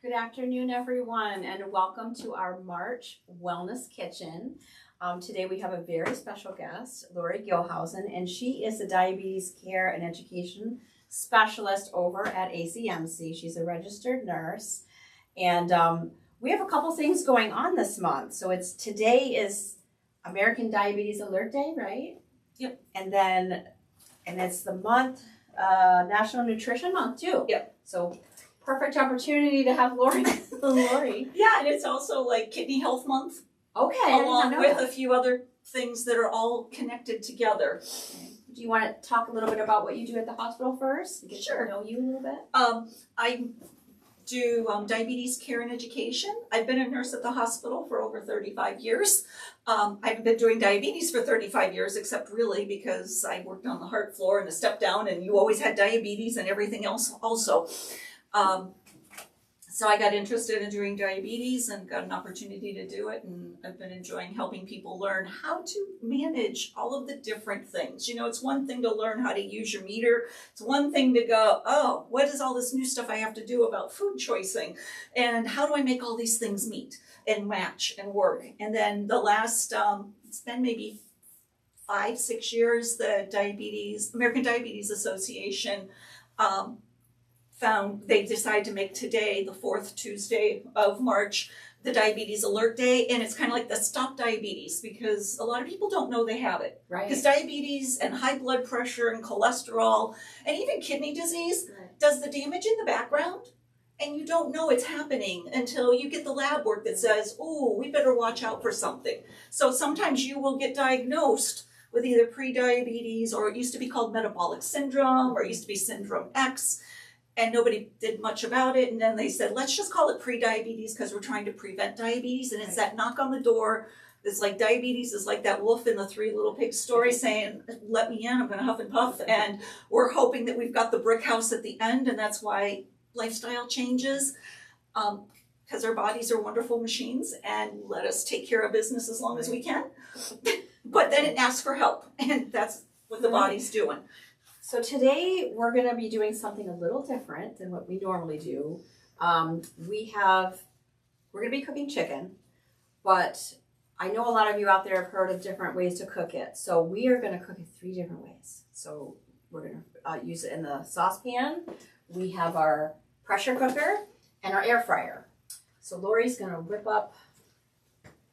Good afternoon, everyone, and welcome to our March Wellness Kitchen. Today we have a very special guest, Lori Gilhousen, and she is the Diabetes Care and Education Specialist over at ACMC. She's a registered nurse, and we have a couple things going on this month. So today is American Diabetes Alert Day, right? Yep. And it's the month, National Nutrition Month too. Yep. So perfect opportunity to have Lori. Yeah, and it's also like Kidney Health Month, Okay. along with a few other things that are all connected together. Do you want to talk a little bit about what you do at the hospital first? Get Sure. to know you a little bit. I do diabetes care and education. I've been a nurse at the hospital for over 35 years. I've been doing diabetes for 35 years, except really because I worked on the heart floor and a step down, and you always had diabetes and everything else also. So I got interested in doing diabetes and got an opportunity to do it, and I've been enjoying helping people learn how to manage all of the different things. You know, it's one thing to learn how to use your meter. It's one thing to go, oh, what is all this new stuff I have to do about food choicing? And how do I make all these things meet and match and work? And then the last, it's been maybe 5-6 years, the American Diabetes Association found they decided to make today, the 4th Tuesday of March, the Diabetes Alert Day, and it's kind of like the Stop Diabetes, because a lot of people don't know they have it. Right. Because diabetes and high blood pressure and cholesterol and even kidney disease does the damage in the background, and you don't know it's happening until you get the lab work that says, oh, we better watch out for something. So sometimes you will get diagnosed with either pre-diabetes, or it used to be called metabolic syndrome, or it used to be syndrome X, and nobody did much about it. And then they said, let's just call it pre-diabetes because we're trying to prevent diabetes. And it's that knock on the door. It's like diabetes is like that wolf in the Three Little Pigs story saying, let me in, I'm going to huff and puff. And we're hoping that we've got the brick house at the end. And that's why lifestyle changes, because our bodies are wonderful machines and let us take care of business as long as we can. But then it asks for help. And that's what the body's doing. So today we're going to be doing something a little different than what we normally do. We're going to be cooking chicken, but I know a lot of you out there have heard of different ways to cook it. So we are going to cook it 3 different ways. So we're going to use it in the saucepan. We have our pressure cooker and our air fryer. So Lori's going to whip up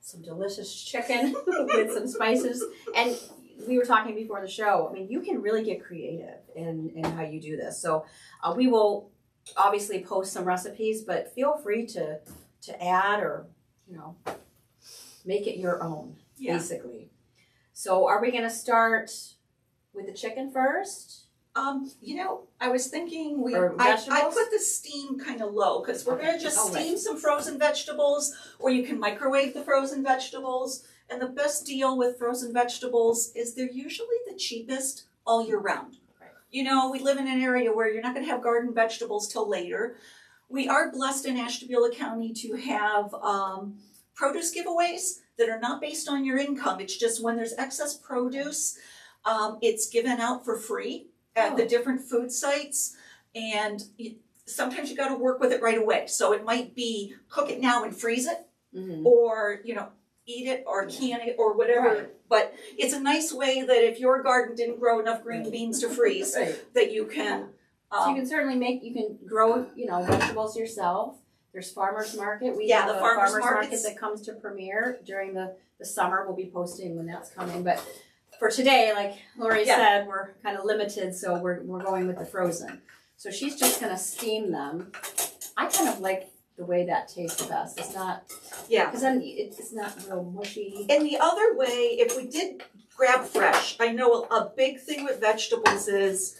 some delicious chicken with some spices. And we were talking before the show, I mean, you can really get creative in how you do this. So we will obviously post some recipes, but feel free to add or, make it your own, basically. So are we going to start with the chicken first? I was thinking I put the steam kind of low because we're going to just steam some frozen vegetables, or you can microwave the frozen vegetables. And the best deal with frozen vegetables is they're usually the cheapest all year round. Right. You know, we live in an area where you're not going to have garden vegetables till later. We are blessed in Ashtabula County to have produce giveaways that are not based on your income. It's just when there's excess produce, it's given out for free at the different food sites. And sometimes you got to work with it right away. So it might be cook it now and freeze it, or, eat it or can it or whatever. Right. But it's a nice way that if your garden didn't grow enough green beans to freeze, that you can. So you can certainly you can grow, vegetables yourself. There's farmers market. We have a farmers market that comes to premiere during the summer. We'll be posting when that's coming. But for today, like Lori said, we're kind of limited, so we're going with the frozen. So she's just going to steam them. I kind of like the way that tastes best. It's not, because then it's not real mushy. And the other way, if we did grab fresh, I know a big thing with vegetables is,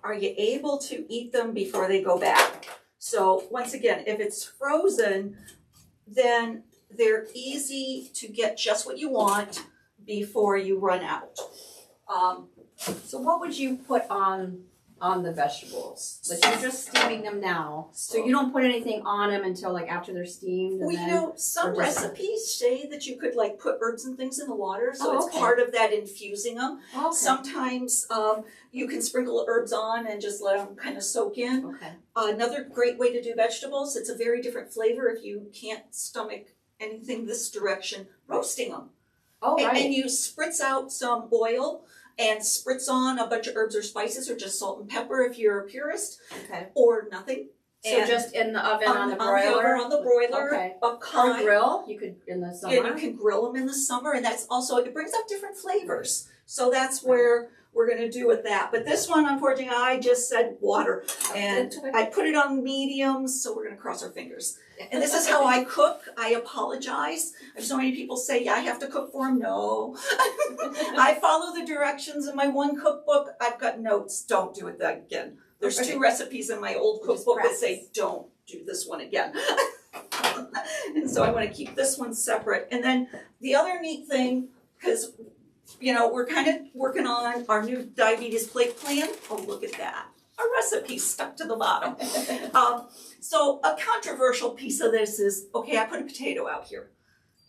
are you able to eat them before they go bad? So once again, if it's frozen, then they're easy to get just what you want before you run out. So what would you put on on the vegetables? Like you're just steaming them now, so you don't put anything on them until like after they're steamed. Well, you know, some recipes say that you could like put herbs and things in the water, so it's part of that infusing them. Okay. Sometimes you can sprinkle herbs on and just let them kind of soak in. Okay. Another great way to do vegetables, it's a very different flavor if you can't stomach anything this direction, roasting them. Oh, right. And you spritz out some oil and spritz on a bunch of herbs or spices, or just salt and pepper if you're a purist, or nothing. So and just in the oven on the broiler? On the broiler. Okay. Or grill, you could in the summer? Yeah, you can grill them in the summer, and that's also, it brings out different flavors. So that's where we're going to do with that. But this one, unfortunately, I just said water. And I put it on medium, so we're going to cross our fingers. And this is how I cook. I apologize. I have so many people say, yeah, I have to cook for them. No. I follow the directions in my one cookbook. I've got notes. Don't do it again. There's 2 recipes in my old cookbook that say, don't do this one again. And so I want to keep this one separate. And then the other neat thing, because, you know, we're kind of working on our new diabetes plate plan. Oh, look at that. A recipe stuck to the bottom. So a controversial piece of this is, okay, I put a potato out here.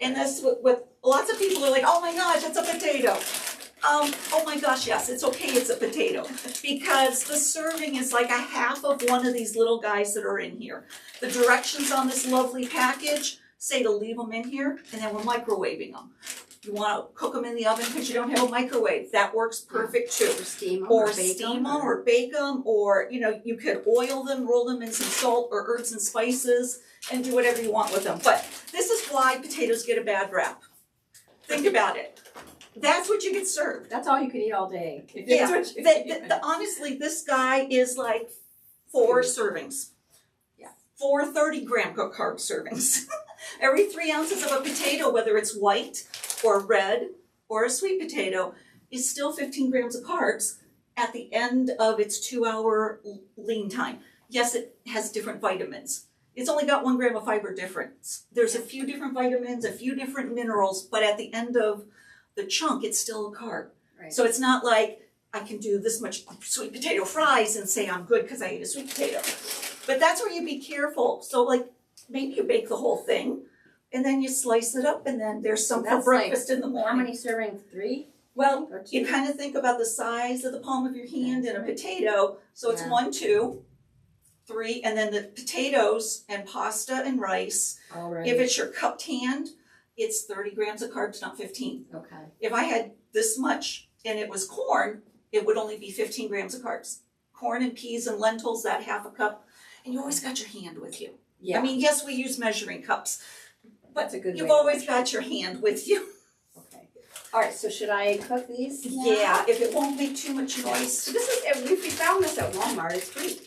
And this, with lots of people are like, oh my gosh, it's a potato. Oh my gosh, yes, it's okay, it's a potato. Because the serving is like a half of one of these little guys that are in here. The directions on this lovely package say to leave them in here, and then we're microwaving them. You want to cook them in the oven because you don't have a microwave. That works perfect too. Or steam them or bake them, or you know, you could oil them, roll them in some salt or herbs and spices, and do whatever you want with them. But this is why potatoes get a bad rap. Think about it. That's what you get served. That's all you can eat all day. Yeah. Honestly, this guy is like 4 servings. Yeah. 4 30-gram carb servings. Every 3 ounces of a potato, whether it's white or red or a sweet potato, is still 15 grams of carbs at the end of its 2-hour lean time. Yes, it has different vitamins. It's only got 1 gram of fiber difference. There's a few different vitamins, a few different minerals, but at the end of the chunk, it's still a carb. Right. So it's not like I can do this much sweet potato fries and say I'm good because I ate a sweet potato. But that's where you be careful. So like maybe you bake the whole thing and then you slice it up, and then there's some for breakfast in the morning. How many servings? 3? Well, you kind of think about the size of the palm of your hand in a potato. So it's 1, 2, 3, and then the potatoes and pasta and rice. Alright. If it's your cupped hand, it's 30 grams of carbs, not 15. Okay. If I had this much and it was corn, it would only be 15 grams of carbs. Corn and peas and lentils, that half a cup. And you always got your hand with you. Yeah. I mean, yes, we use measuring cups, but you've always got your hand with you. Okay. All right, so should I cook these now? Yeah, if it won't make too much noise. So this is, we found this at Walmart. It's free.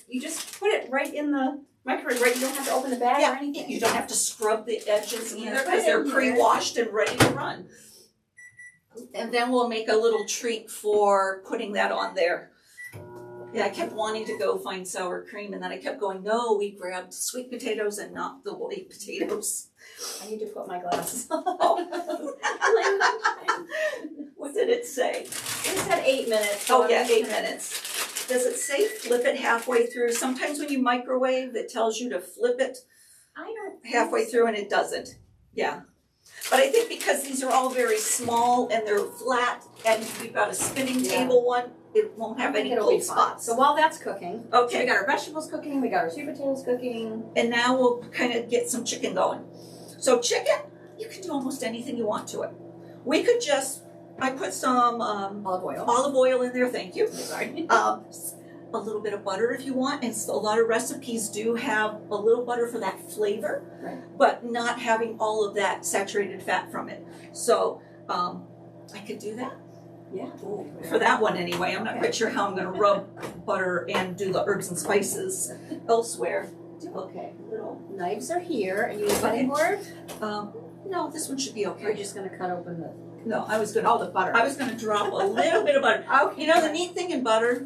You just put it right in the microwave, right? You don't have to open the bag or anything. You don't have to scrub the edges either because they're pre-washed and ready to run. And then we'll make a little treat for putting that on there. Yeah, I kept wanting to go find sour cream, and then I kept going, no, we grabbed sweet potatoes and not the white potatoes. I need to put my glasses on. What did it say? It said 8 minutes. So 8 minutes. Does it say flip it halfway through? Sometimes when you microwave, it tells you to flip it halfway through, and it doesn't. Yeah. But I think because these are all very small and they're flat, and we've got a spinning table one, it won't have any cold spots. So while that's cooking, so we got our vegetables cooking, we got our sweet potatoes cooking. And now we'll kind of get some chicken going. So chicken, you can do almost anything you want to it. We could just, I put some olive oil in there, thank you. Sorry. A little bit of butter if you want, and a lot of recipes do have a little butter for that flavor, but not having all of that saturated fat from it. So I could do that. Yeah. For that one anyway. I'm not quite sure how I'm going to rub butter and do the herbs and spices elsewhere. Okay. Little knives are here. Are you a cutting board? No, this one should be okay. We're just going to cut open the... No, I was going to... Oh, the butter. I was going to drop a little bit of butter. Okay. You know, the neat thing in butter,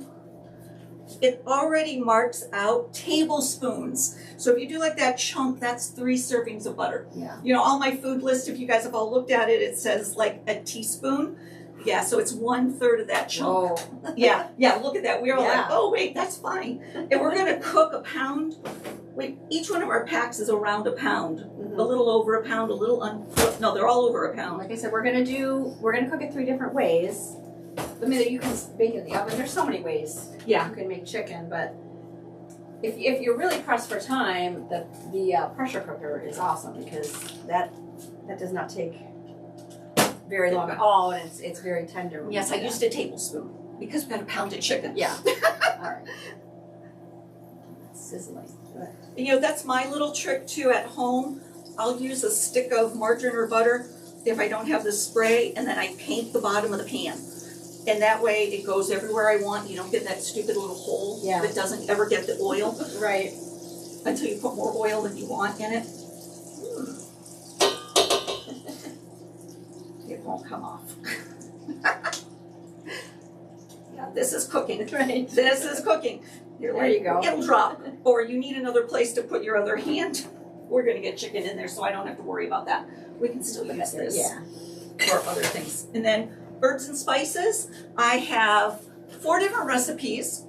it already marks out tablespoons. So if you do like that chunk, that's 3 servings of butter. Yeah. You know, on my food list, if you guys have all looked at it, it says like a teaspoon. Yeah, so it's 1/3 of that chunk. Oh, Yeah, look at that. We're all like, Yeah. oh wait, that's fine. And we're gonna cook a pound. Each one of our packs is around a pound. A little over a pound, no, they're all over a pound. like I said, we're gonna cook it 3 different ways. I mean, you can bake it in the oven. There's so many ways Yeah. you can make chicken, but if you're really pressed for time, the pressure cooker is awesome because that does not take very long at all, and it's very tender. when Yes, you I do used a tablespoon because we had a pounded chicken. that. Yeah. All right. Sizzling. Good. You know, that's my little trick too at home. I'll use a stick of margarine or butter if I don't have the spray, and then I paint the bottom of the pan. And that way it goes everywhere I want. You don't get that stupid little hole that doesn't ever get the oil. Right. Until you put more oil than you want in it. It won't come off. Yeah, this is cooking. Right. This is cooking. There you go. It'll drop. Or you need another place to put your other hand. We're gonna get chicken in there, so I don't have to worry about that. We can still use this for other things. And then herbs and spices. I have 4 different recipes,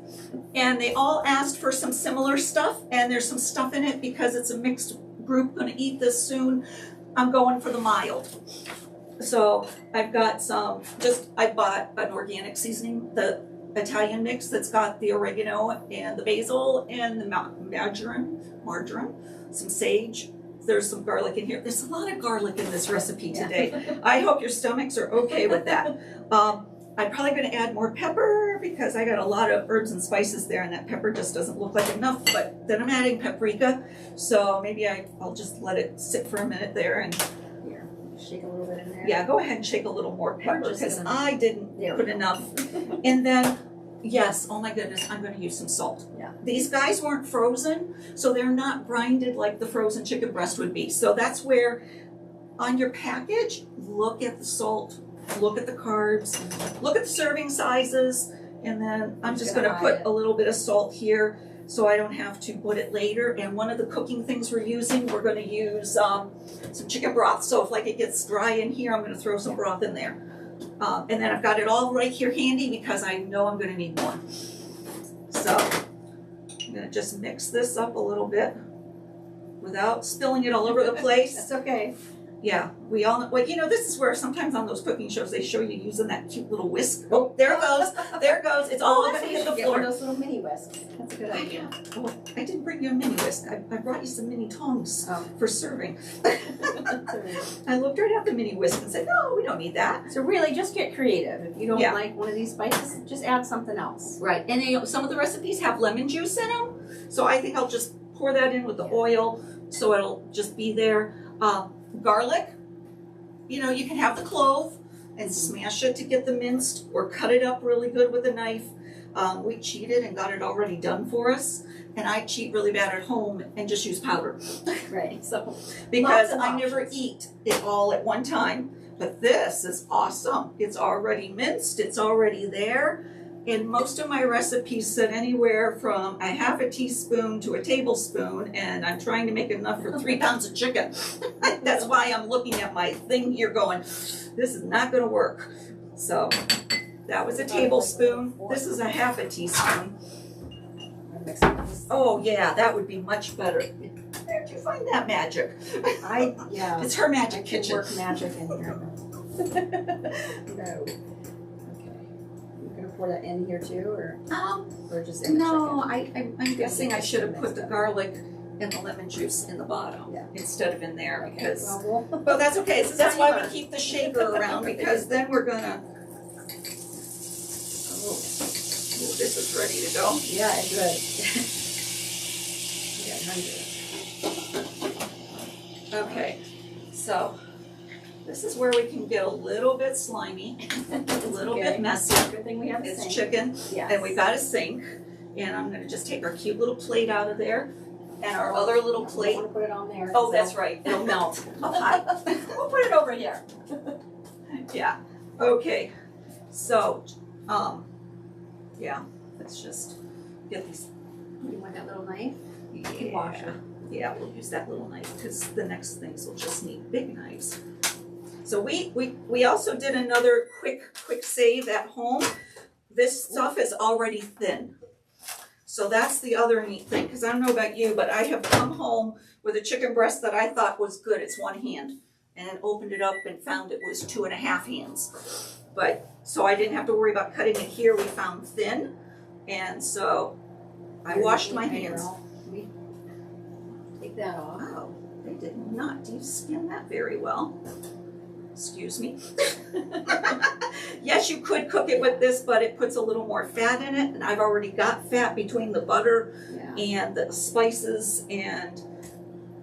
and they all asked for some similar stuff, and there's some stuff in it because it's a mixed group gonna eat this soon. I'm going for the mild. So I've got I bought an organic seasoning, the Italian mix that's got the oregano and the basil and the marjoram, some sage. There's some garlic in here. There's a lot of garlic in this recipe today. I hope your stomachs are okay with that. I'm probably going to add more pepper because I got a lot of herbs and spices there, and that pepper just doesn't look like enough. But then I'm adding paprika, so maybe I'll just let it sit for a minute there and shake a little bit in there. Yeah, go ahead and shake a little more pepper because I didn't There put we go. enough. And then, yes, oh my goodness, I'm going to use some salt. Yeah. These guys weren't frozen, so they're not grinded like the frozen chicken breast would be. So that's where, on your package, look at the salt, look at the carbs, look at the serving sizes, and then I'm just going to put a little bit of salt here so I don't have to put it later. And one of the cooking things we're going to use some chicken broth. So if like it gets dry in here, I'm going to throw some broth in there. And then I've got it all right here handy because I know I'm going to need more. So I'm going to just mix this up a little bit without spilling it all over the place. That's okay. Yeah, we all, well, you know, this is where sometimes on those cooking shows they show you using that cute little whisk. Oh, there it goes. There it goes. It's all going to hit the Get floor. one of those little mini whisks. That's a good idea. Oh, I didn't bring you a mini whisk. I brought you some mini tongs for serving. I looked right at the mini whisk and said, no, we don't need that. So really, just get creative. If you don't like one of these spices, just add something else. Right, and you know, some of the recipes have lemon juice in them, so I think I'll just pour that in with the oil, so it'll just be there. Garlic, you know, you can have the clove and smash it to get the minced, or cut it up really good with a knife. We cheated and got it already done for us, and I cheat really bad at home and just use powder. Right. So because I never eat it all at one time. But this is awesome. It's already minced, it's already there. And most of my recipes said anywhere from a half a teaspoon to a tablespoon, and I'm trying to make enough for 3 pounds of chicken. That's why I'm looking at my thing here going, this is not gonna work. So that was a tablespoon. This is a half a teaspoon. Oh yeah, that would be much better. Where'd you find that magic? It's her magic kitchen. Work magic in here. No. Pour that in here too, or just in the chicken? I'm guessing I should have put the garlic and the lemon juice in the bottom instead of in there because. Well, that's okay. So that's why we keep the shaker around because then we're gonna. Oh, this is ready to go. Yeah, it's good. Okay, so. This is where we can get a little bit slimy, a little bit messy. Good thing we have a It's sink. chicken, and we've got a sink. And I'm going to just take our cute little plate out of there, and our other little plate. I want to put it on there. Oh, that's right. It'll melt. We'll put it over here. Yeah. Okay. So, yeah. Let's just get these. You want that little knife? Yeah. Washer. Yeah, we'll use that little knife because the next things will just need big knives. So we also did another quick save at home. This stuff is already thin. So that's the other neat thing, because I don't know about you, but I have come home with a chicken breast that I thought was good. It's one hand. And opened it up and found it was 2.5 hands. But, so I didn't have to worry about cutting it here. We found thin. And so I washed my hands. Take that off. Wow, they did not de-skin that very well. Excuse me. Yes, you could cook it with this, but it puts a little more fat in it. And I've already got fat between the butter and the spices. And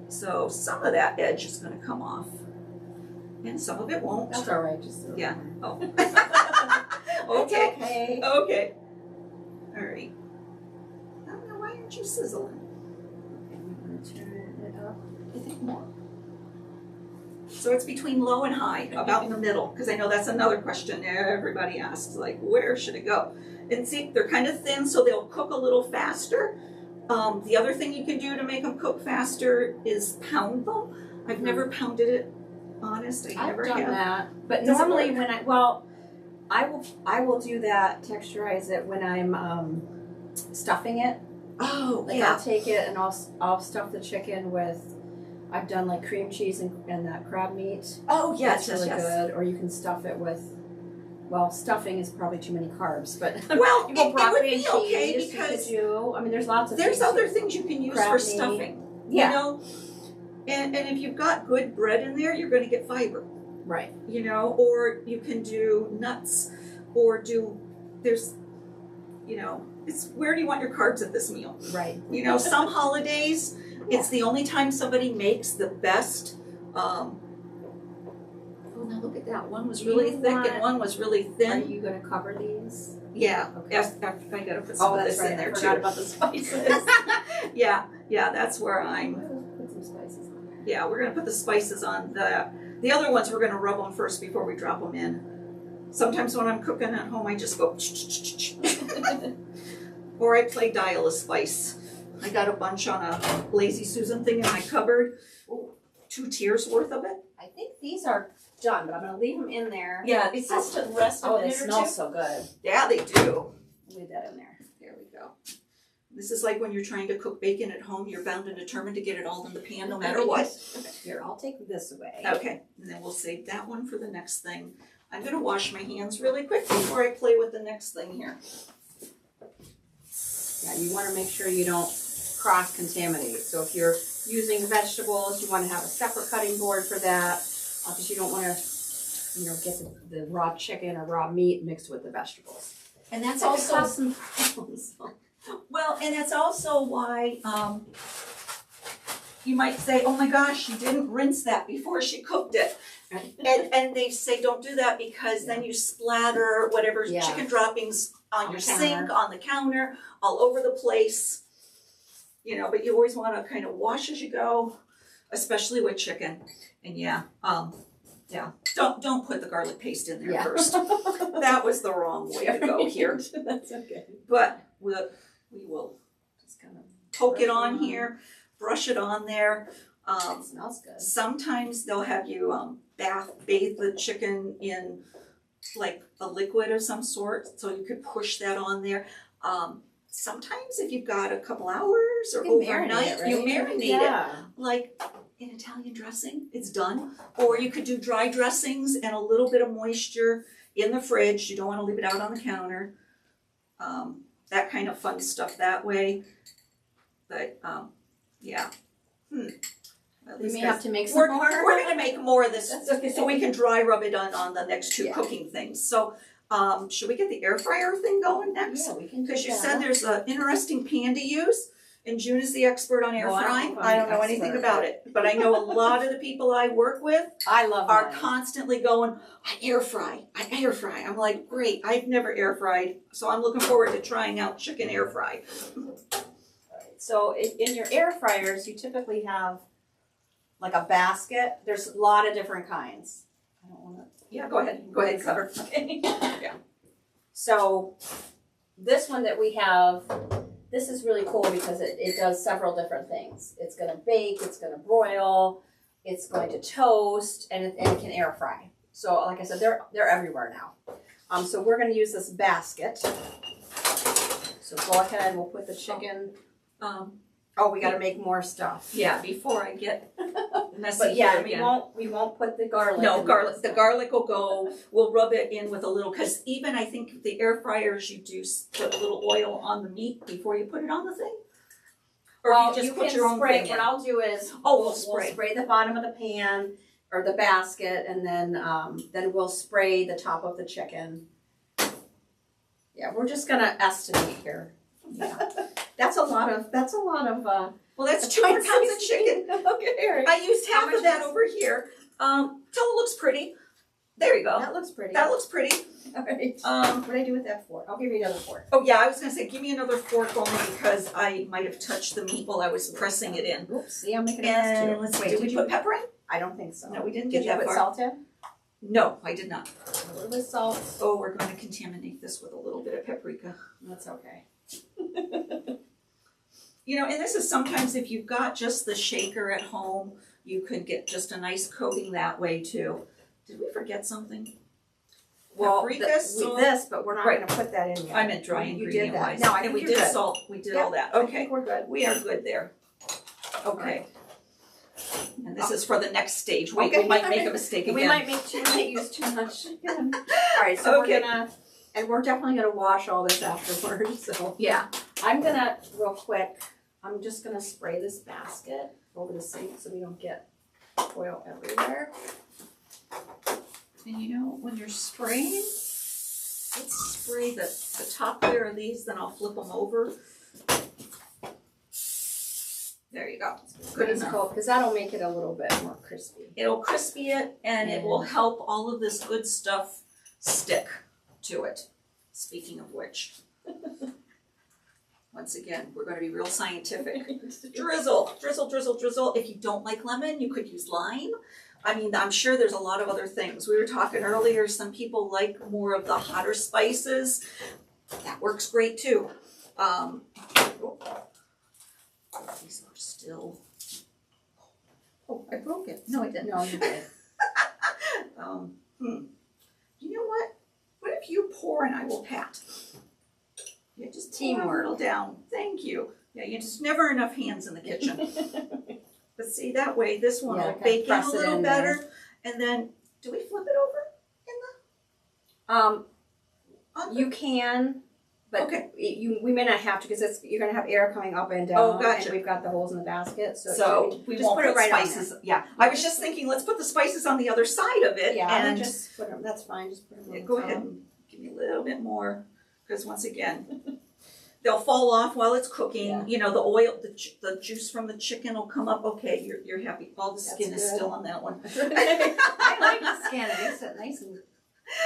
so some of that edge is going to come off. And some of it won't. That's all right. Just yeah. Oh. Okay. Okay. Okay. All right. I don't know, why aren't you sizzling? Okay, I'm going to turn it up. I think more. So it's between low and high, about in the middle, because I know that's another question everybody asks, like, where should it go? And see, they're kind of thin, so they'll cook a little faster. The other thing you can do to make them cook faster is pound them. I've never pounded it, honest. I've done that, but normally when I will do that, texturize it when I'm stuffing it. Oh, like I'll take it and I'll stuff the chicken with. I've done like cream cheese and that crab meat. Oh yes, that's really good. Or you can stuff it with. Well, stuffing is probably too many carbs, but well, you go broccoli and cheese. Okay because I mean, there's lots of. There's other things you can use for stuffing. Yeah. You know, and if you've got good bread in there, you're going to get fiber. Right. You know, or you can do nuts, or there's, you know, it's where do you want your carbs at this meal? Right. You know, some holidays, it's the only time somebody makes the best. Oh, now look at that. One was really thick and one was really thin. Are you going to cover these? Yeah. Okay. Yes, I got to put some of this in there I too. forgot about the spices. Yeah, that's where I'm. Put some spices on there. Yeah, we're going to put the spices on the other ones. We're going to rub them first before we drop them in. Sometimes when I'm cooking at home, I just go, or I play dial a spice. I got a bunch on a Lazy Susan thing in my cupboard. Ooh, 2 tiers worth of it. I think these are done, but I'm going to leave them in there. Yeah, it says to rest a minute or two. They smell so good. Yeah, they do. Leave that in there. There we go. This is like when you're trying to cook bacon at home, you're bound and determined to get it all in the pan no matter what. Okay, here, I'll take this away. Okay, and then we'll save that one for the next thing. I'm going to wash my hands really quick before I play with the next thing here. Yeah, you want to make sure you don't cross-contaminate. So if you're using vegetables, you want to have a separate cutting board for that, because you don't want to, you know, get the raw chicken or raw meat mixed with the vegetables. And that's Also, also some problems. well, and that's also why you might say, "Oh my gosh, she didn't rinse that before she cooked it," and they say don't do that because then you splatter whatever chicken droppings on your sink, on the counter, all over the place. You know, but you always want to kind of wash as you go, especially with chicken. And don't put the garlic paste in there first. That was the wrong way to go here. That's okay. But we will just kind of poke it on here, brush it on there. It smells good. Sometimes they'll have you bathe the chicken in like a liquid of some sort, so you could push that on there. Sometimes if you've got a couple hours or overnight, you marinate it like in Italian dressing. It's done. Or you could do dry dressings and a little bit of moisture in the fridge. You don't want to leave it out on the counter. That kind of fun stuff that way. But yeah. We may have to make some more. We're going to make more of this okay. so we can dry rub it on the next 2 cooking things. So should we get the air fryer thing going next? Yeah, we can. Because you said there's an interesting pan to use, and June is the expert on air frying. I don't know anything about it, but I know a lot of the people I work with are constantly going, I air fry. I'm like, great, I've never air fried, so I'm looking forward to trying out chicken air fry. So in your air fryers, you typically have like a basket. There's a lot of different kinds. I don't want to. Yeah, go ahead. Go ahead, cover. Okay. Yeah. So this one that we have, this is really cool because it does several different things. It's going to bake, it's going to broil, it's going to toast, and it can air fry. So like I said, they're everywhere now. So we're gonna use this basket. So go ahead, we'll put the chicken. Oh, we gotta make more stuff. Yeah, before I get messy. But yeah, here we won't put the garlic. No, in garlic. this. The garlic will go. We'll rub it in with a little, because even I think the air fryers, you do put a little oil on the meat before you put it on the thing. Or Well, you just put can your own spray. thing in. What I'll do is We'll we'll spray the bottom of the pan or the basket, and then we'll spray the top of the chicken. Yeah, we're just gonna estimate here. Yeah, that's a lot of. Well, that's 2 more pounds of chicken. Okay, I used half of that over here. So it looks pretty. There you go. that looks pretty. That looks pretty. All right. What do I do with that fork? I'll give you another fork. Oh yeah, I was gonna say, give me another fork only because I might have touched the meat while I was pressing it in. Oops, see, I'm making a mess And too. let's see, Wait, did we put pepper in? I don't think so. No, we didn't Did get you that put far. salt in? No, I did not. A little bit of salt. Oh, we're going to contaminate this with a little bit of paprika. That's okay. You know, and this is sometimes if you've got just the shaker at home, you could get just a nice coating that way too. Did we forget something? Well, Paprika, salt. this, but we're not Right. going to put that in yet. I meant dry You ingredient did that. wise. No, I and think we you're did good. salt. We did Yep, all that. I Okay, think we're good. we are good there. Okay. And this is for the next stage. Wait, Okay. we might make a mistake again. We might use too much. All right, so Okay. we're definitely gonna wash all this afterwards. So Yeah. I'm gonna real quick. I'm just gonna spray this basket over the sink so we don't get oil everywhere. And you know, when you're spraying, let's spray the top layer of these, then I'll flip them over. There you go. Good It's enough. cold because that'll make it a little bit more crispy. It'll crispy it and it will help all of this good stuff stick to it. Speaking of which, once again, we're going to be real scientific. Drizzle, drizzle, drizzle, drizzle. If you don't like lemon, you could use lime. I mean, I'm sure there's a lot of other things. We were talking earlier, some people like more of the hotter spices. That works great too. These are still. Oh, I broke it. No, I didn't. No, you did. You know what? What if you pour and I will pat? Yeah, just teamwork. Pour a little down. Thank you. Yeah, you just never enough hands in the kitchen. But see, that way this one will bake in a little better. And then, do we flip it over in the? You can, but okay. We may not have to because you're gonna have air coming up and down. Oh, gotcha. And we've got the holes in the basket, So we just won't put it right spices. on there. Yeah, I was just thinking, let's put the spices on the other side of it. Yeah, and just put them. That's fine. Just put them. Yeah, go ahead and give me a little bit more, because once again, they'll fall off while it's cooking. Yeah. You know, the oil, the juice from the chicken will come up. Okay, you're happy. All the skin That's is good. still on that one. I like the skin. It makes it nice and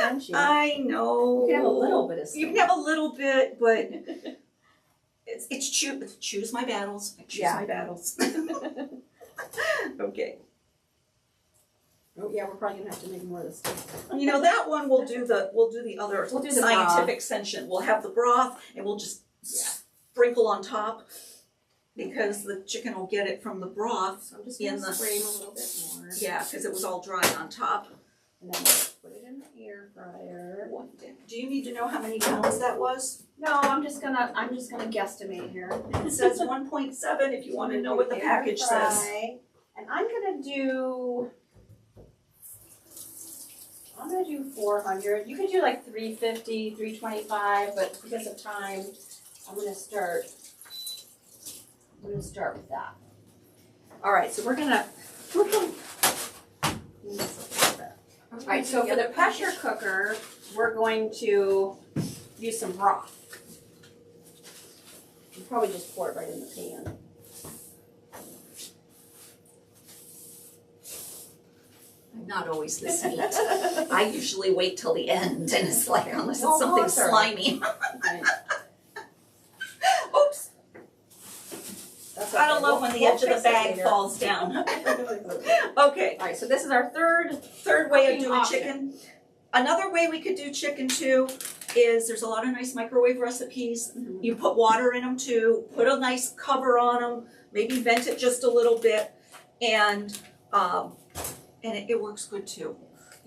crunchy. I know. You can have a little bit of skin. You can have a little bit, but it's choose my battles. I choose my battles. Okay. Oh yeah, we're probably gonna have to make more of this stuff. You know, that one we'll do the other We'll do the scientific section. We'll have the broth and we'll just sprinkle on top because the chicken will get it from the broth. So I'm just gonna spray them a little bit more. Yeah, because it was all dry on top. And then we'll put it in the air fryer. Do you need to know how many pounds that was? No, I'm just gonna guesstimate here. It says 1.7 if you want to know what the package says. And I'm gonna do 400. You could do like 350, 325, but because of time, I'm gonna start with that. All right, so we're gonna. All right, so for the pressure cooker, we're going to use some broth. You probably just pour it right in the pan. I'm not always this neat. I usually wait till the end, and it's like, unless Oh, it's something that's all right. slimy. Right. Oops. That's Gotta okay. love when the We'll edge of the fix it bag later. falls down. Okay. All right, so this is our Third way of cooking doing option. chicken. Another way we could do chicken too is there's a lot of nice microwave recipes. Mhm. You put water in them too, put a nice cover on them, maybe vent it just a little bit, and it works good too.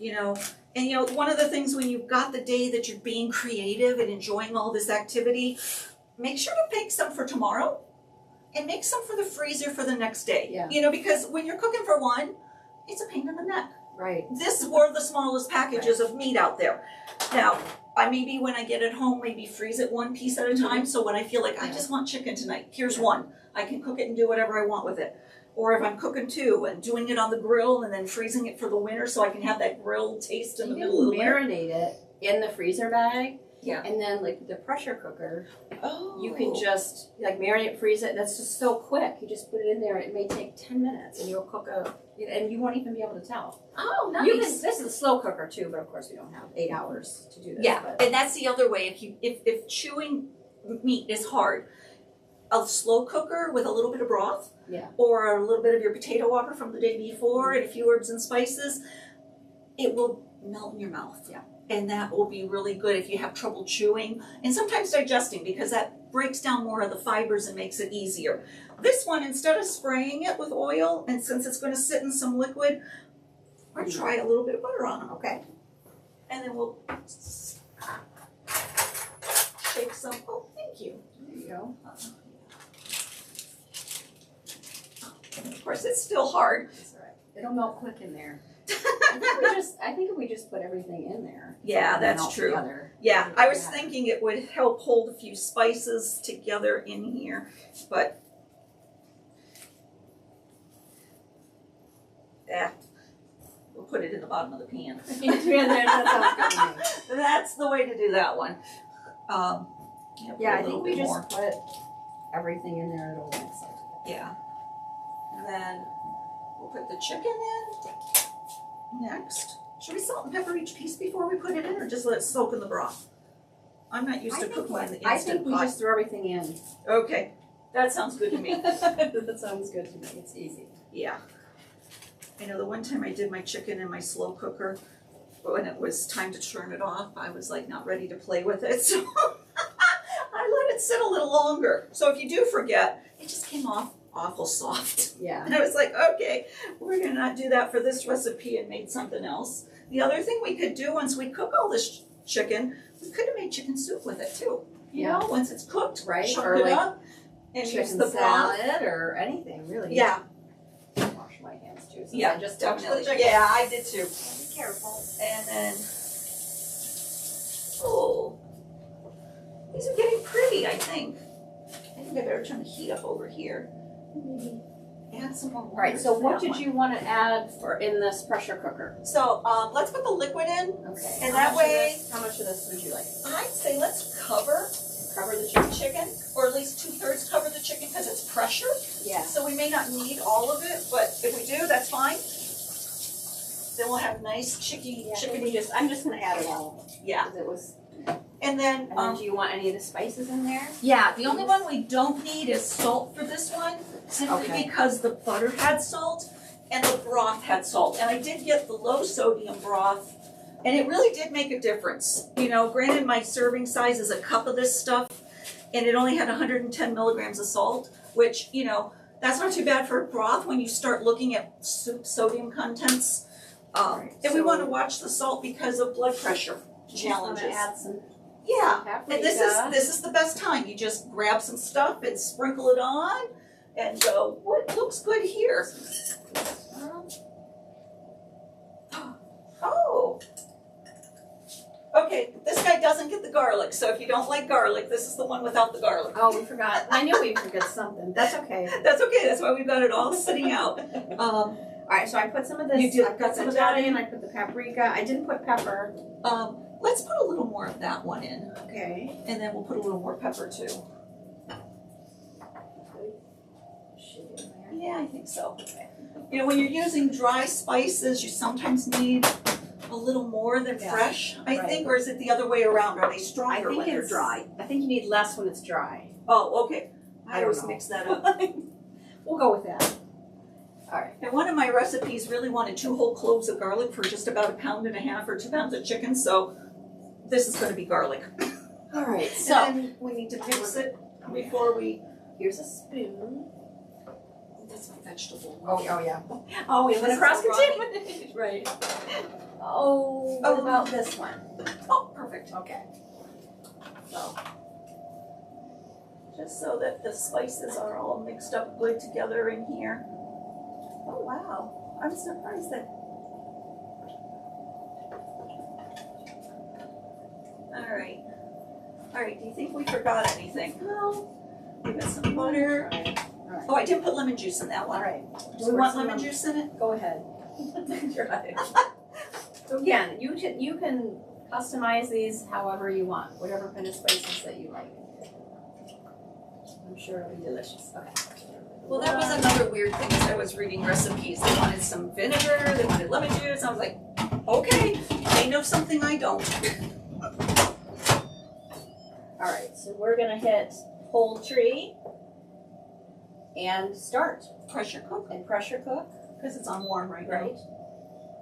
you know. And you know, one of the things when you've got the day that you're being creative and enjoying all this activity, make sure to make some for tomorrow and make some for the freezer for the next day. Yeah. You know, because when you're cooking for one, it's a pain in the neck. Right. This were the smallest packages of meat out there. Now, I maybe when I get it home, maybe freeze it one piece at a time. So when I feel like I just want chicken tonight, here's one. I can cook it and do whatever I want with it. Or if I'm cooking two and doing it on the grill and then freezing it for the winter so I can have that grilled taste in the middle of the winter. Marinate it in the freezer bag. Yeah. And then like the pressure cooker, Oh. you can just like marinate, freeze it. That's just so quick. You just put it in there. It may take 10 minutes and you'll cook and you won't even be able to tell. Oh, nice. This is a slow cooker too, but of course we don't have 8 hours to do this. Yeah, But and that's the other way. If chewing meat is hard, a slow cooker with a little bit of broth, or a little bit of your potato water from the day before, and a few herbs and spices, it will melt in your mouth. Yeah. And that will be really good if you have trouble chewing and sometimes digesting, because that breaks down more of the fibers and makes it easier. This one, instead of spraying it with oil, and since it's going to sit in some liquid, we're going to try a little bit of butter on them. okay. And then we'll shake some. Oh, thank you. There you go. Of course, it's still hard. That's all right. It'll melt quick in there. I think if we just put everything in there. Yeah, it'll that's melt true. together. Yeah, I was thinking it would help hold a few spices together in here, but we'll put it in the bottom of the pan. That sounds good to me. That's the way to do that one. Yeah, I think we just put everything in there. It'll mix it. Yeah. And then we'll put the chicken in next. Should we salt and pepper each piece before we put it in, or just let it soak in the broth? I'm not used to cooking in the I Instant think we Pot. just throw everything in. Okay, that sounds good to me. That sounds good to me. It's easy. Yeah. I know the one time I did my chicken in my slow cooker, but when it was time to turn it off, I was like not ready to play with it, so I let it sit a little longer. So if you do forget, it just came off awful soft. Yeah. And I was like, okay, we're gonna not do that for this recipe, and made something else. The other thing we could do once we cook all this chicken, we could have made chicken soup with it too. You know, once it's cooked, right? chunk Or it like up and use chicken the broth. salad or anything really. Yeah. Wash my hands too. Since Yeah, I just touched the definitely. chicken. Yeah, I did too. Be careful. And then, oh, these are getting pretty, I think. I think I better turn the heat up over here. Maybe add some more water. All right. So to what that did one. you want to add in this pressure cooker? So let's put the liquid in. Okay. And that way, how much of this would you like? I'd say let's cover the chicken, or at least 2/3 cover the chicken, because it's pressure. Yeah. So we may not need all of it, but if we do, that's fine. Then we'll have nice chicken. I'm just gonna add it all. Yeah. 'Cause it was. And then, do you want any of the spices in there? yeah, the only one we don't need is salt for this one, simply because the butter had salt and the broth had salt. And I did get the low sodium broth, and it really did make a difference. You know, granted my serving size is a cup of this stuff, and it only had 110 milligrams of salt, which, you know, that's not too bad for a broth when you start looking at soup sodium contents. And we want to watch the salt because of blood pressure challenges. Just add some. Yeah, Paprika. and this is the best time. You just grab some stuff and sprinkle it on, and go, what looks good here? Oh. Okay, this guy doesn't get the garlic, so if you don't like garlic, this is the one without the garlic. Oh, we forgot. I knew we forgot something. That's okay. That's okay. That's why we've got it all sitting out. All right, so I put some of this. You did I put put some the of that Italian. in? I put the paprika. I didn't put pepper. Let's put a little more of that one in, Okay. and then we'll put a little more pepper too. Yeah, I think so. You know, when you're using dry spices, you sometimes need a little more than fresh, I think, or is it the other way around? Are they stronger when they're dry? I think you need less when it's dry. Oh, okay. I don't always know. mix that up. We'll go with that. All right. And one of my recipes really wanted 2 whole cloves of garlic for just about 1.5 pounds or 2 pounds of chicken, so this is going to be garlic. All right. So And then we need to mix it before we. here's a spoon. That's my vegetable. Oh yeah. Oh, we went This is across a contamination. Right. Oh, what about this one? Oh, perfect. Okay. So, Just so that the spices are all mixed up good together in here. Oh, wow. I'm surprised that. All right. All right, do you think we forgot anything? no. We got some butter. All right. Oh, I didn't put lemon juice in that All one. right. Do we want lemon juice in it? Go ahead. Try. So again, you can customize these however you want, whatever kind of spices that you like. I'm sure it'll be delicious. Okay. Well, that was another weird thing as I was reading recipes. They wanted some vinegar, they wanted lemon juice. I was like, okay, they know something I don't. All right, so we're gonna hit poultry and start Pressure cook, and pressure cook, because it's on warm right now. right?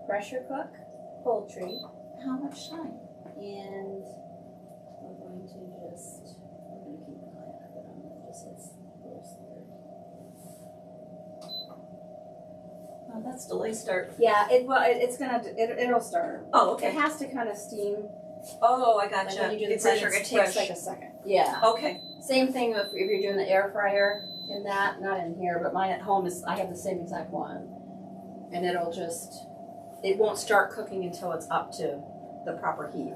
Pressure cook, poultry, How much time? and we're going to we're gonna keep an eye on it, but I'm gonna just hit close there. Oh, that's delay start. Yeah, it'll start. Oh, It has to kind of steam. Oh, I Like gotcha. when you do the It's pressure, it takes fresh. like a second. Yeah. Okay. Same thing if you're doing the air fryer in that, not in here, but mine at home I have the same exact one. And it won't start cooking until it's up to the proper heat.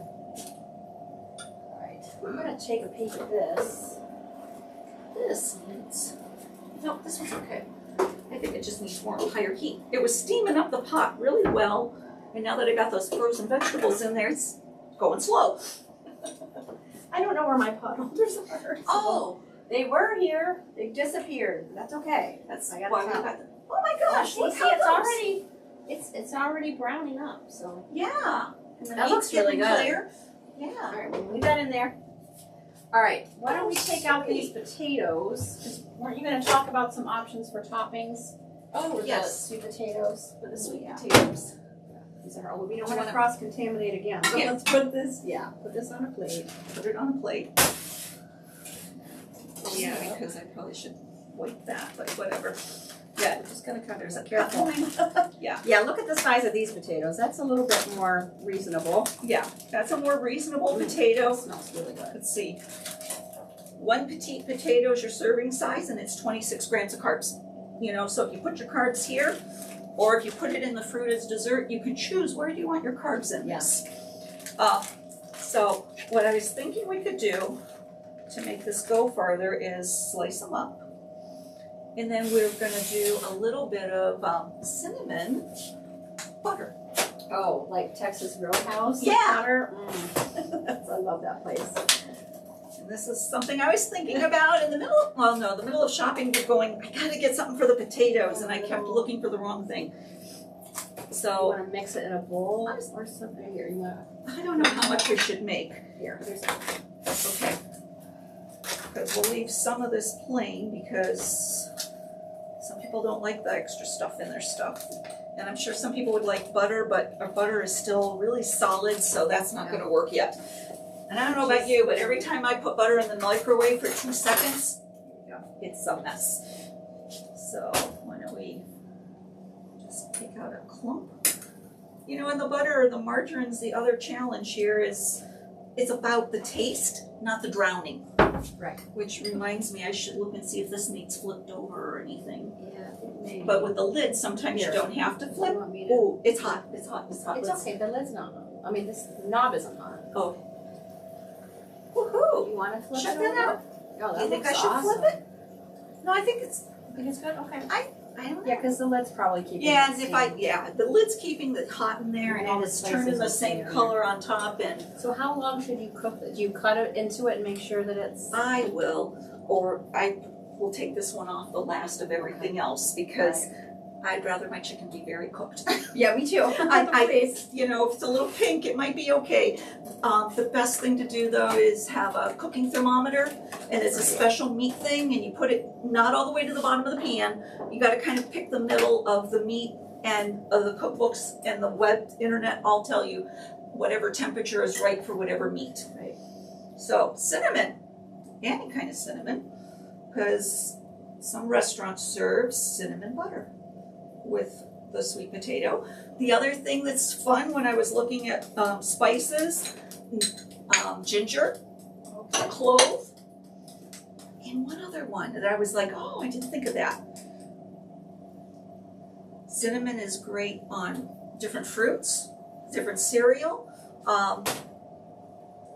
Alright, I'm gonna take a peek at this. This needs. No, this one's okay. I think it just needs more higher heat. It was steaming up the pot really well, and now that I got those frozen vegetables in there, it's going slow. I don't know where my pot holders are. So Oh, they were here, they disappeared. That's okay. that's I gotta why we tell. got the. Oh my gosh! See, Look how it's those- already it's already browning up, so Yeah. And the That meat's looks really getting good. clear. Yeah. alright, we'll leave that in there. Alright, why don't we take out these potatoes? 'Cause weren't you gonna talk about some options for toppings? Oh, For yes. the sweet potatoes. For the sweet Yeah. potatoes. These are, we don't Do you wanna wanna- cross contaminate again. So Yeah. let's put this on a plate. Put it on a plate. Oh, yeah, because I probably should wipe that, but whatever. Yeah, we're just gonna cut There's a careful. cut. Yeah. Yeah, look at the size of these potatoes. That's a little bit more reasonable. Yeah, that's a more reasonable potato. It smells really good. Let's see. One petite potato is your serving size, and it's 26 grams of carbs. You know, so if you put your carbs here, or if you put it in the fruit as dessert, you can choose where do you want your carbs in this. So what I was thinking we could do to make this go farther is slice them up. And then we're gonna do a little bit of cinnamon butter. Oh, like Texas Roadhouse? Yeah. Butter? I love that place. And this is something I was thinking about in the middle of shopping, we're going, I gotta get something for the potatoes, and I kept looking for the wrong thing. You So, want to mix it in a bowl or something? Here, you want I don't know how much we should make. here. There's Okay. Because we'll leave some of this plain because some people don't like the extra stuff in their stuff. And I'm sure some people would like butter, but our butter is still really solid, so that's not gonna work yet. And I don't know about you, but every time I put butter in the microwave for 2 seconds, it's a mess. So why don't we just take out a clump? You know, in the butter or the margarine's the other challenge here is it's about the taste, not the drowning. right. Which reminds me, I should look and see if this needs flipped over or anything. Yeah, it may. But with the lid, sometimes you Here. don't have to You flip. want me to? Ooh, it's hot, it's hot, it's hot. It's okay. The lid's not on. I mean, this knob isn't on. Oh. Woohoo! You want to flip Check it that over? out. Oh, that You think looks I should awesome. flip it? No, I think it's, You think it's good? Okay. I don't know. Yeah, because the lid's probably keeping Yeah, it and if steamy. the lid's keeping the hot in there And all and the it's spices turning the will same stay in color on top, and So how long should you cook it? Do you cut it into it and make sure that it's... I will, or I will take this one off the last of everything else because I'd rather my chicken be very cooked. Yeah, me too. You know, if it's a little pink, it might be okay. The best thing to do though is have a cooking thermometer, and it's a special meat thing, and you put it not all the way to the bottom of the pan. You got to kind of pick the middle of the meat, and the cookbooks and the web internet all tell you whatever temperature is right for whatever meat. Right. So cinnamon, any kind of cinnamon, because some restaurants serve cinnamon butter with the sweet potato. The other thing that's fun when I was looking at spices, ginger, clove, and one other one that I was like, oh, I didn't think of that. Cinnamon is great on different fruits, different cereal.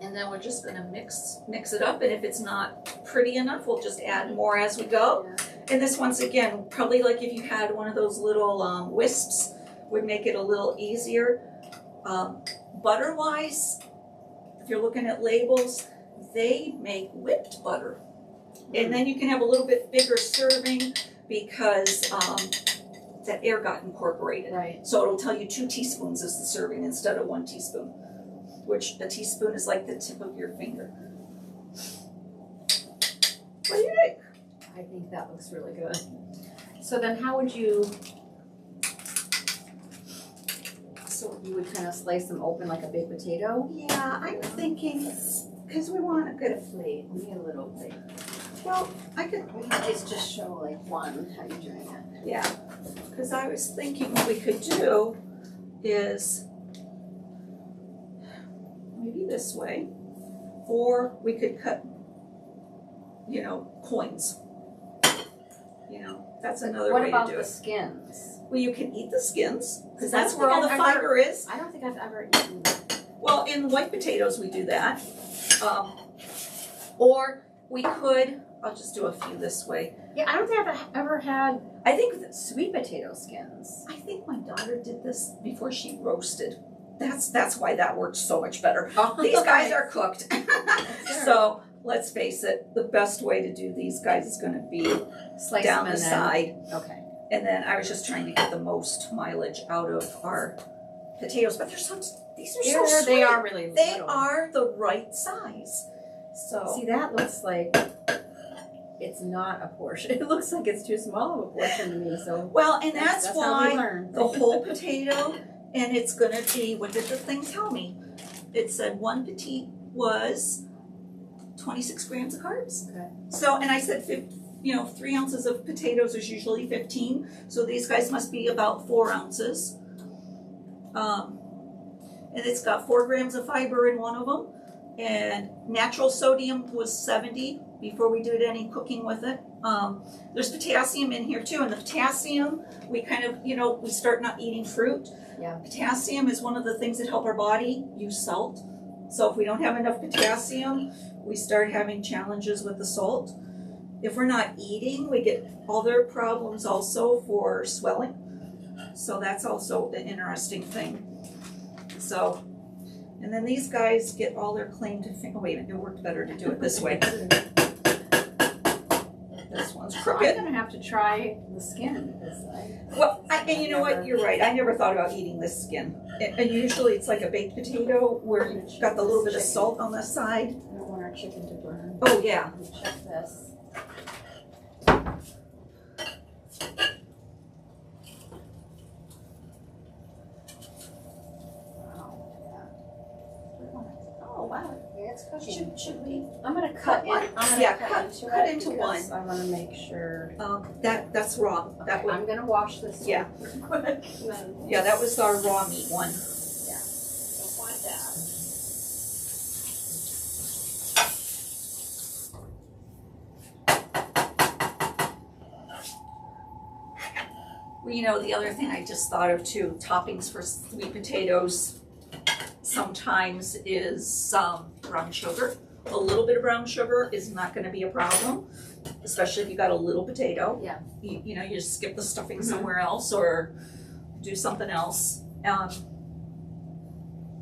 And then we're just gonna mix it up, and if it's not pretty enough, we'll just add more as we go. Yeah. And this, once again, probably like if you had one of those little wisps, would make it a little easier. Butter-wise, if you're looking at labels, they make whipped butter. And then you can have a little bit bigger serving because that air got incorporated. Right. So it'll tell you 2 teaspoons is the serving instead of 1 teaspoon, which a teaspoon is like the tip of your finger. What do you think? I think that looks really good. So then how would you, so you would kind of slice them open like a big potato? Yeah, I'm thinking, because we want a good, Plate, we need a little plate. well, I could, We can just show like one, how you doing it. yeah, because I was thinking what we could do is maybe this way, or we could cut, you know, coins. You know, that's another What way about to do the it. skins? Well, you can eat the skins, because I that's don't where all think the I've ever- fiber is. I don't think I've ever eaten that. Well, in white potatoes, we do that. Or we could, I'll just do a few this way. Yeah, I don't think I've ever had I think that, sweet potato skins. I think my daughter did this before she roasted. That's why that works so much better. Oh, These guys are cooked. Sure. So let's face it, the best way to do these guys is gonna be Slice down them the and side. then, okay. And then I was just trying to get the most mileage out of our potatoes, but they're so, these are so sweet. They are really They little. are the right size. So. See, that looks like it's not a portion. It looks like it's too small of a portion to me, so. Well, and that's how we why learn. the whole potato, and it's gonna be, what did the thing tell me? It said 1 petite was 26 grams of carbs. Okay. So, and I said, 3 ounces of potatoes is usually 15, so these guys must be about 4 ounces. And it's got 4 grams of fiber in one of them, and natural sodium was 70 before we did any cooking with it. There's potassium in here too, and the potassium, we kind of, we start not eating fruit. Yeah. Potassium is one of the things that help our body use salt. So if we don't have enough potassium, we start having challenges with the salt. If we're not eating, we get other problems also for swelling. So that's also an interesting thing. So, and then these guys get all their claim to fame. Oh, wait a minute, it worked better to do it this way. This one's I'm crooked. gonna have to try the skin because Well, and you know what, you're right, I never thought about eating this skin. And usually it's like a baked potato where you've got the little bit of salt on the side. I don't want our chicken to burn. Oh, yeah. Let me check this. Oh, wow. Yeah, it's cooking. Should we? I'm gonna cut it. I'm gonna Yeah, cut into it one. because I want to make sure. That's raw. That Okay, would, I'm gonna wash this. Yeah. Quick. And then yeah, that was our raw meat one. don't want that. Well, the other thing I just thought of too, toppings for sweet potatoes sometimes is brown sugar. A little bit of brown sugar is not gonna be a problem, especially if you got a little potato. Yeah. You just skip the stuffing somewhere else or do something else.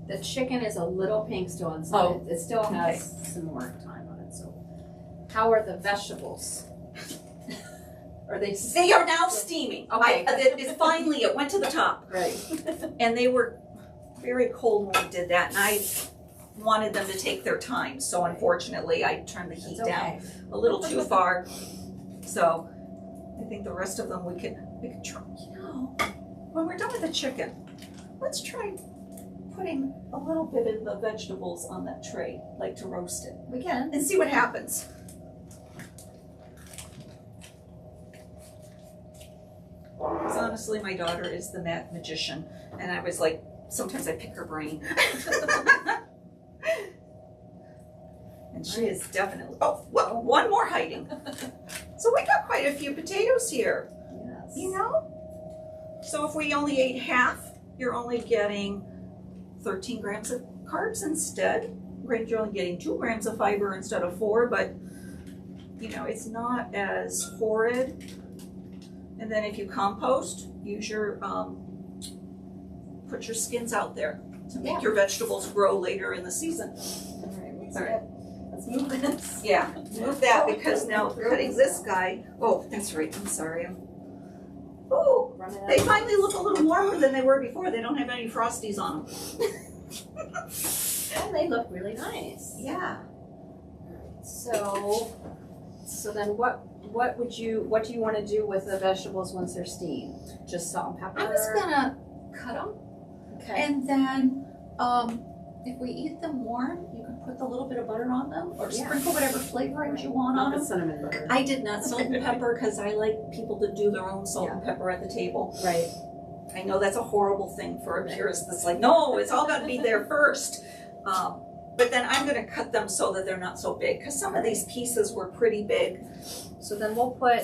The chicken is a little pink still inside. Oh, It still has some more time on it. So, how are the vegetables? Are they They are now steaming. Okay. Finally, it went to the top. right? And they were very cold when we did that, and I wanted them to take their time. So unfortunately, I turned the heat It's down okay. a little too far. So I think the rest of them we could try. When we're done with the chicken, let's try putting a little bit of the vegetables on that tray, like to roast it, We can. and see what happens. honestly, my daughter is the magician, and I was like, sometimes I pick her brain. And she is definitely, oh, well, one more hiding. So we got quite a few potatoes here, Yes. you know? So if we only ate half, you're only getting 13 grams of carbs instead. Granted, you're only getting 2 grams of fiber instead of 4, but you know, it's not as horrid. And then if you compost, use your, put your skins out there to make your vegetables grow later in the season. All right, let's move this. Yeah, move that because now cutting this guy, oh, that's right, I'm sorry. Oh, they finally look a little warmer than they were before. They don't have any frosties on them. And they look really nice. Yeah. So then what do you want to do with the vegetables once they're steamed? Just salt and pepper? I'm just gonna cut them, Okay. and then if we eat them warm, you can put a little bit of butter on them, or sprinkle whatever flavorings you want on Not the them. cinnamon butter. I did not salt and pepper because I like people to do their own salt and pepper at the table. Right. I know that's a horrible thing for a purist that's like, no, it's all got to be there first. But then I'm going to cut them so that they're not so big because some of these pieces were pretty big. So then we'll put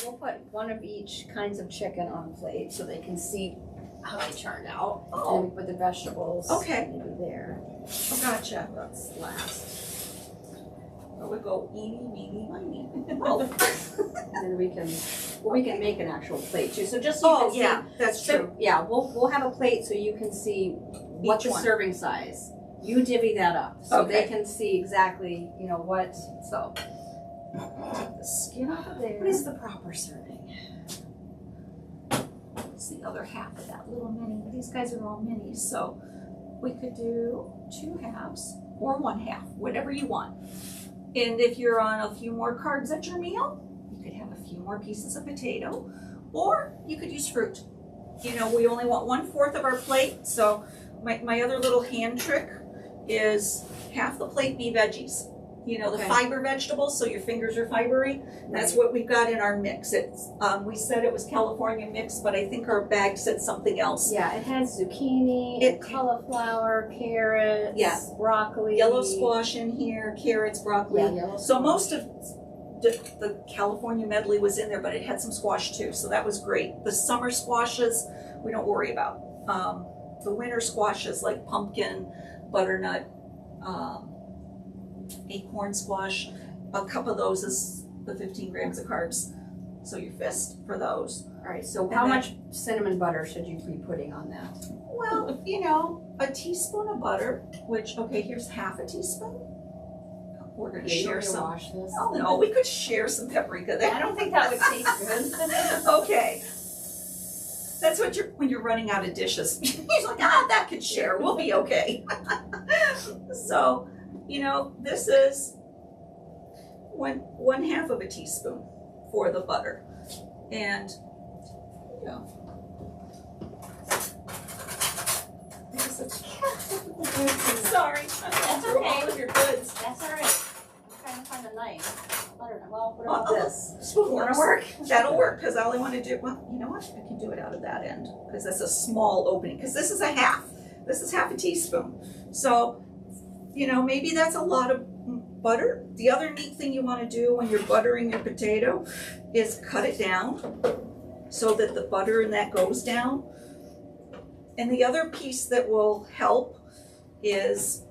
we'll put one of each kinds of chicken on a plate so they can see how they turned out. Oh. And we put the vegetables Okay. maybe there. Oh, gotcha. That's last. Or we go eeny, meeny, miny. Oh, And then we can make an actual plate too. So just so you can see. yeah, that's So true. yeah, we'll have a plate so you can see what Each the one. serving size. You divvy that up so they Okay. can see exactly, you know, what. So The skin off of there. what is the proper serving? It's the other half of that little mini. These guys are all minis, so we could do 2 halves or 1 half, whatever you want. And if you're on a few more carbs at your meal, you could have a few more pieces of potato, or you could use fruit. You know, we only want 1/4 of our plate, so my other little hand trick is half the plate be veggies. You know, the Okay. fiber vegetables, so your fingers are fibery. That's what we've got in our mix. It's we said it was California mix, but I think our bag said something else. Yeah, it has zucchini, It- cauliflower, carrots, Yeah. broccoli, Yellow squash in here, carrots, broccoli. Yeah, yellow So squash. most of the California medley was in there, but it had some squash too, so that was great. The summer squashes we don't worry about. The winter squashes like pumpkin, butternut, acorn squash, a cup of those is the 15 grams of carbs. So your fist for those. All right. So And how then- much cinnamon butter should you be putting on that? Well, you know, a teaspoon of butter, which, okay, here's half a teaspoon. We're gonna share some. Wash this. Oh no, we could share some paprika there. I don't think that would taste good. Okay. That's what when you're running out of dishes. You're like, that could share. We'll be okay. So, you know, this is one half of a teaspoon for the butter. And, you know, there's a sorry, I'm going through okay. all of your goods. That's all right. I'm trying to find a knife. Butter. Well, what about this? Spoon Wanna works. work? That'll work, because all I want to do, well, you know what? I can do it out of that end, because that's a small opening, because this is a half. This is half a teaspoon. So, you know, maybe that's a lot of butter. The other neat thing you want to do when you're buttering your potato is cut it down so that the butter in that goes down. And the other piece that will help is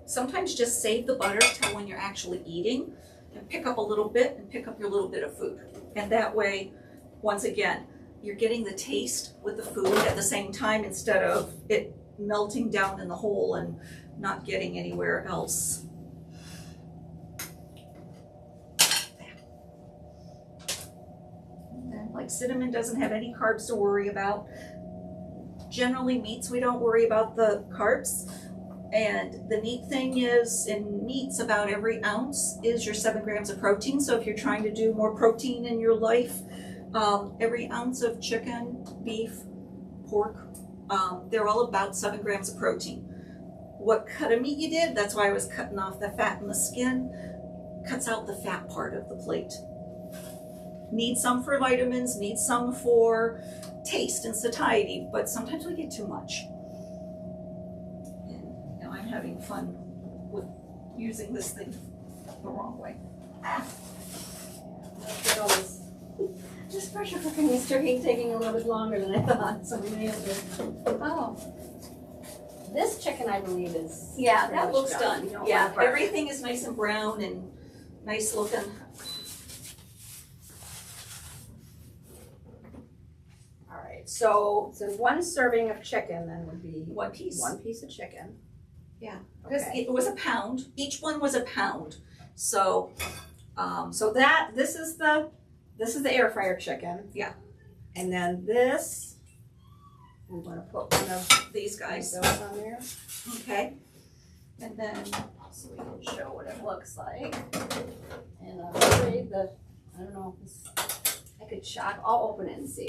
sometimes just save the butter till when you're actually eating and pick up a little bit and pick up your little bit of food. And that way, once again, you're getting the taste with the food at the same time instead of it melting down in the hole and not getting anywhere else. And then, like cinnamon doesn't have any carbs to worry about. Generally meats, we don't worry about the carbs. And the neat thing is, in meats, about every ounce is your 7 grams of protein. So if you're trying to do more protein in your life, every ounce of chicken, beef, pork, they're all about 7 grams of protein. What cut of meat you did, that's why I was cutting off the fat and the skin, cuts out the fat part of the plate. need some for vitamins, need some for taste and satiety, but sometimes we get too much. And now I'm having fun with using this thing the wrong way. This pressure cooking is taking a little bit longer than I thought, so we may have to. Oh, This chicken, I believe, is. Yeah, pretty that much looks done. done. You don't Yeah, want to burn it. everything is nice and brown and nice looking. All right, so one serving of chicken then would be One piece. one piece of chicken. Yeah, because Okay. it was a pound. Each one was a pound. So, So this is the air fryer chicken. Yeah. And then this, I'm gonna put one of these guys. those on there, Okay. And then so we can show what it looks like. And I don't know, I could shock, I'll open it and see.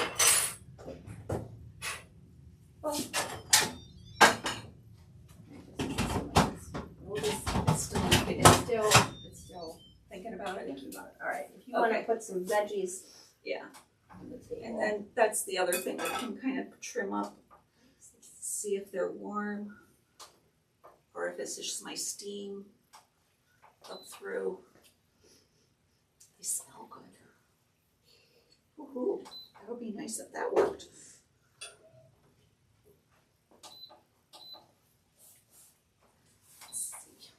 it's still looking It's still thinking about it. thinking about it. All right, if you wanna Okay. put some veggies Yeah. on the table. And then that's the other thing that can kind of trim up. See if they're warm or if it's just my steam up through. They smell good. Woohoo, that would be nice if that worked. Let's see.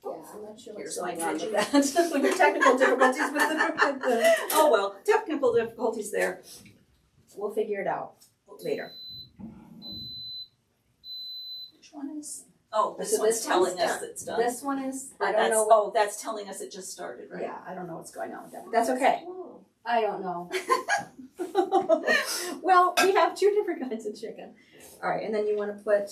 Yeah, I'm not sure what's Here's my going on with veggie. that. With the technical difficulties with the, Oh well, technical difficulties there. we'll figure it out later. Which one is? Oh, this So one's this telling one's us it's done. This one is, Or I don't that's- know. Oh, that's telling us it just started, right? Yeah, I don't know what's going on with that, but that's okay. Whoa. I don't know. Well, we have two different kinds of chicken. All right, and then you want to put,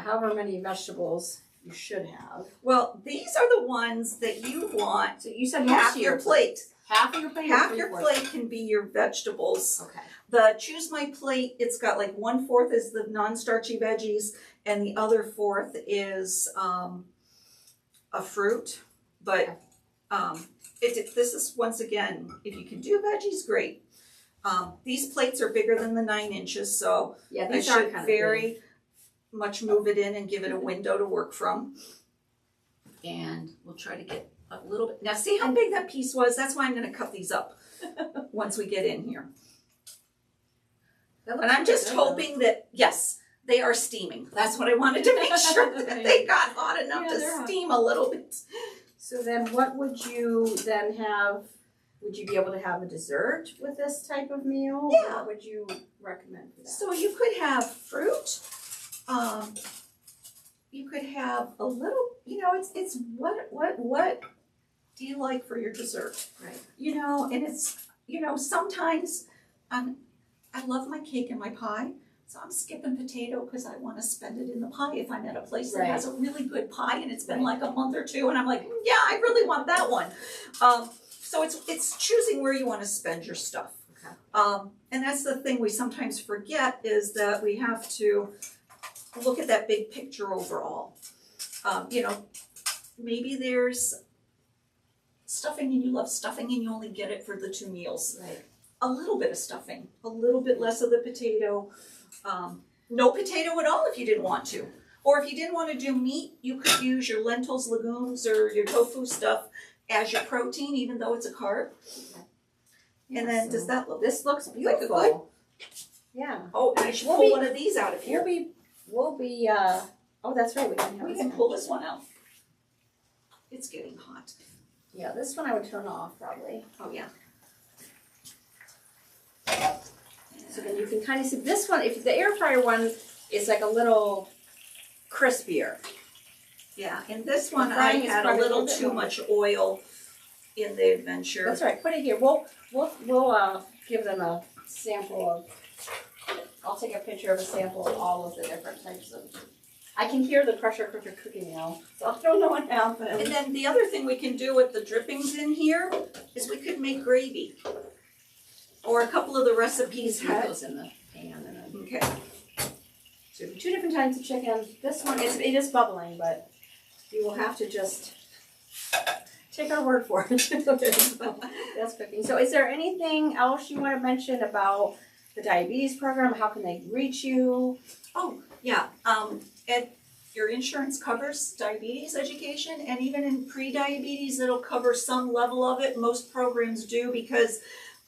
however many vegetables you should have. Well, these are the ones that you want. So you said Half most of your plate. Half of your plate. or Half your 3/4? plate can be your vegetables. Okay. The choose my plate, it's got like 1/4 is the non-starchy veggies and the other 1/4 is a fruit. But this is, once again, if you can do veggies, great. These plates are bigger than the 9 inches, so Yeah, I these are should kind of very much move it in and give it a window to work from. And we'll try to get a little bit. Now see how big that piece was? That's why I'm going to cut these up once we get in here. And I'm just hoping that, yes, they are steaming. That's what I wanted to make sure that they got hot enough Yeah, they're to hot. steam a little bit. So then what would you then have, would you be able to have a dessert with this type of meal? Yeah. What would you recommend for that? So you could have fruit. You could have a little, it's what do you like for your dessert? Right. And it's, sometimes I love my cake and my pie. So I'm skipping potato because I want to spend it in the pie if I'm at a place that Right. has a really good pie and it's been Right. like a month or two and I'm like, yeah, I really want that one. So it's choosing where you want to spend your stuff. Okay. And that's the thing we sometimes forget is that we have to look at that big picture overall. Maybe there's stuffing and you love stuffing and you only get it for the 2 meals. Right. A little bit of stuffing, a little bit less of the potato. No potato at all if you didn't want to. Or if you didn't want to do meat, you could use your lentils, legumes, or your tofu stuff as your protein, even though it's a carb. And then does that look? This looks like a beautiful. Yeah. Oh, and I should We'll pull be- one of these out of here. We'll be, oh, that's right, we can have We this can one. pull this one out. It's getting hot. Yeah, this one I would turn off probably. Oh yeah. So then you can kind of see this one, if the air fryer one is like a little crispier. Yeah, and this one I frying is had a probably a little little bit too more. much oil in the adventure. That's right, put it here. We'll give them a sample of, I'll take a picture of a sample of all of the different types of, I can hear the pressure cooker cooking now, so I don't know what happened. And then the other thing we can do with the drippings in here is we could make gravy. Or a couple of the recipes Put had. those in the pan and then. Okay. So 2 different types of chicken. This one it is bubbling, but you will have to just. take our word for it. Okay, so that's cooking. So is there anything else you want to mention about the diabetes program? How can they reach you? Oh, yeah, and your insurance covers diabetes education, and even in pre-diabetes, it'll cover some level of it. Most programs do, because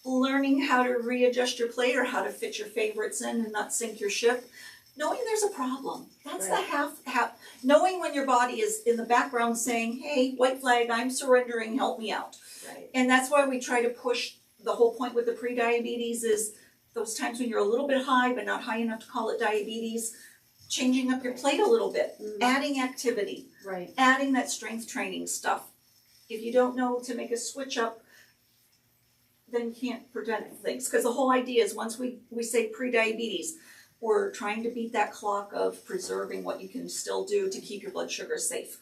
learning how to readjust your plate or how to fit your favorites in and not sink your ship, knowing there's a problem. That's Right. the half, knowing when your body is in the background saying, hey, white flag, I'm surrendering, help me out. Right. And that's why we try to push, the whole point with the pre-diabetes is those times when you're a little bit high, but not high enough to call it diabetes, changing up your plate a little bit, adding activity, Right. adding that strength training stuff. If you don't know to make a switch up, then you can't prevent things. Because the whole idea is once we say pre-diabetes, we're trying to beat that clock of preserving what you can still do to keep your blood sugar safe.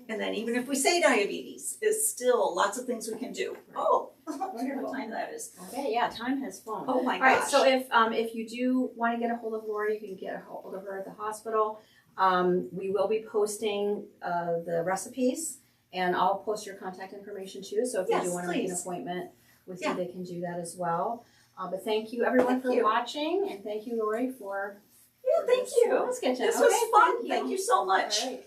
And then even if we say diabetes, is still lots of things we can do. Oh, Wonderful. what time that is. Okay, yeah, time has flown. Oh my All right, gosh. so if you do want to get a hold of Lori, you can get a hold of her at the hospital. We will be posting the recipes, and I'll post your contact information too. So if you Yes, do want to make an please. appointment with Yeah. you, they can do that as well. But thank you everyone Thank for you. watching, and thank you Lori for Yeah, thank this you. Wellness Kitchen. This Okay, was fun. Thank you so much. All right.